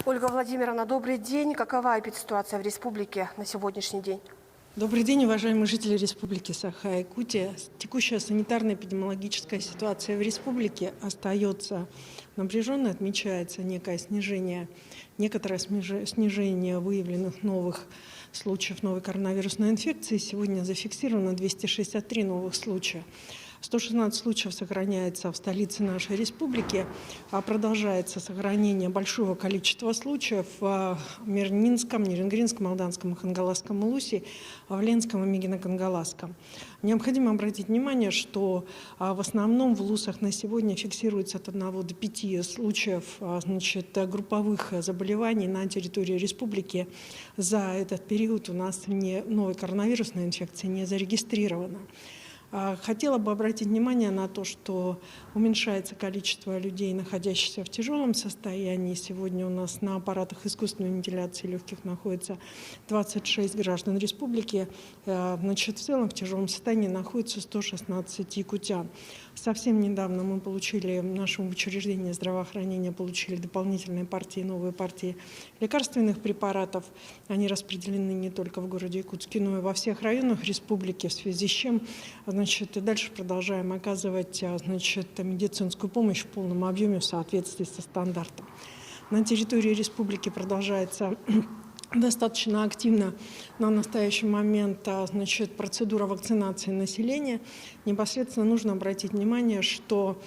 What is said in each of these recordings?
Ольга Владимировна, добрый день. Какова эпидситуация в республике на сегодняшний день? Добрый день, уважаемые жители Республики Саха-Якутия. Текущая санитарно-эпидемиологическая ситуация в республике остается напряженной, отмечается некое некоторое снижение выявленных новых случаев новой коронавирусной инфекции. Сегодня зафиксировано 263 новых случая. 116 случаев сохраняется в столице нашей республики, а продолжается сохранение большого количества случаев в Мирнинском, Нерингринском, Алданском и Хангаласском улусе, в Ленском и Мегино-Кангаласском. Необходимо обратить внимание, что в основном в улусах на сегодня фиксируется от 1 до 5 случаев групповых заболеваний на территории республики. За этот период у нас новой коронавирусной инфекции не зарегистрировано. Хотела бы обратить внимание на то, что уменьшается количество людей, находящихся в тяжелом состоянии. Сегодня у нас на аппаратах искусственной вентиляции легких находится 26 граждан республики. В целом в тяжелом состоянии находится 116 якутян. Совсем недавно мы получили, в нашем учреждении здравоохранения получили дополнительные партии, новые партии лекарственных препаратов. Они распределены не только в городе Якутске, но и во всех районах республики, в связи с чем и дальше продолжаем оказывать медицинскую помощь в полном объеме в соответствии со стандартом. На территории республики продолжается достаточно активно на настоящий момент процедура вакцинации населения. Непосредственно нужно обратить внимание, что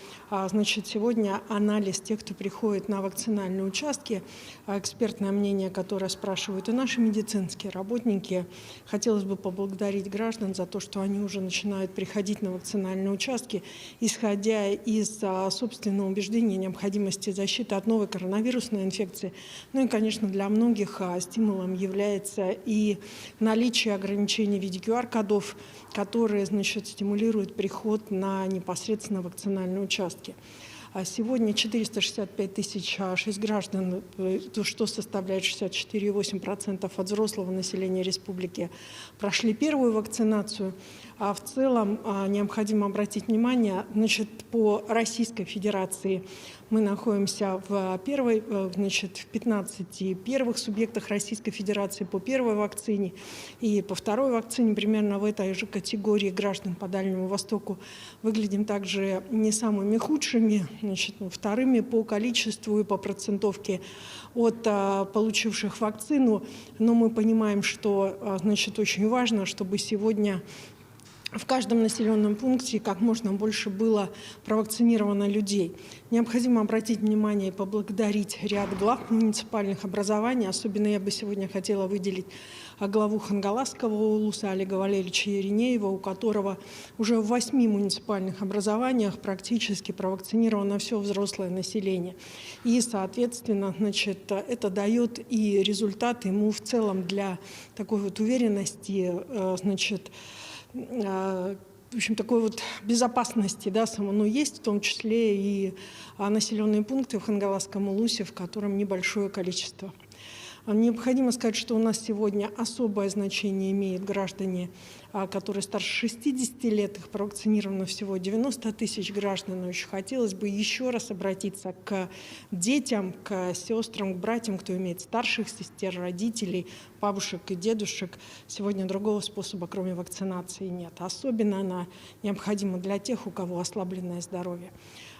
сегодня анализ тех, кто приходит на вакцинальные участки, экспертное мнение, которое спрашивают и наши медицинские работники. Хотелось бы поблагодарить граждан за то, что они уже начинают приходить на вакцинальные участки, исходя из собственного убеждения необходимости защиты от новой коронавирусной инфекции. Ну и, конечно, для многих стимулом является и наличие ограничений в виде QR-кодов, которые стимулируют приход на непосредственно вакцинальные участки. Сегодня 465 006 граждан, что составляет 64,8% от взрослого населения республики, прошли первую вакцинацию. А в целом необходимо обратить внимание, по Российской Федерации мы находимся в 15 первых субъектах Российской Федерации по первой вакцине и по второй вакцине, примерно в этой же категории граждан по Дальнему Востоку. Выглядим также не самыми худшими, вторыми по количеству и по процентовке от получивших вакцину. Но мы понимаем, что очень важно, чтобы сегодня в каждом населенном пункте как можно больше было провакцинировано людей. Необходимо обратить внимание и поблагодарить ряд глав муниципальных образований. Особенно я бы сегодня хотела выделить главу Хангаласского улуса Олега Валерьевича Еринеева, у которого уже в 8 муниципальных образованиях практически провакцинировано все взрослое население. И, соответственно, это дает и результат ему в целом для такой уверенности, такой безопасности, есть, в том числе и населенные пункты в Хангаласском улусе, в котором небольшое количество. Необходимо сказать, что у нас сегодня особое значение имеют граждане, которые старше 60 лет, их провакцинировано всего 90 000 граждан. Но еще хотелось бы еще раз обратиться к детям, к сестрам, к братьям, кто имеет старших сестер, родителей, бабушек и дедушек. Сегодня другого способа, кроме вакцинации, нет. Особенно она необходима для тех, у кого ослабленное здоровье.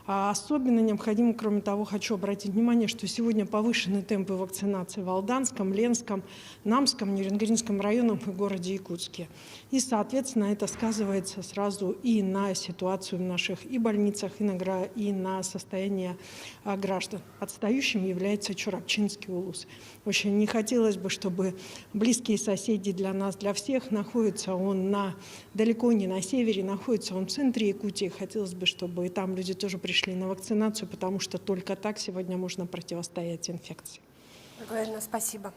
А особенно необходимо, кроме того, хочу обратить внимание, что сегодня повышены темпы вакцинации в Алданском, Ленском, Намском, Нерингринском районах и городе Якутске. И, соответственно, это сказывается сразу и на ситуацию в наших и больницах, и на состояние граждан. Отстающим является Чурапчинский улус. Очень не хотелось бы, чтобы близкие соседи для нас, для всех, находится он далеко не на севере, находится он в центре Якутии. Хотелось бы, чтобы и там люди тоже пришли на вакцинацию, потому что только так сегодня можно противостоять инфекции. Ольга Владимировна, спасибо.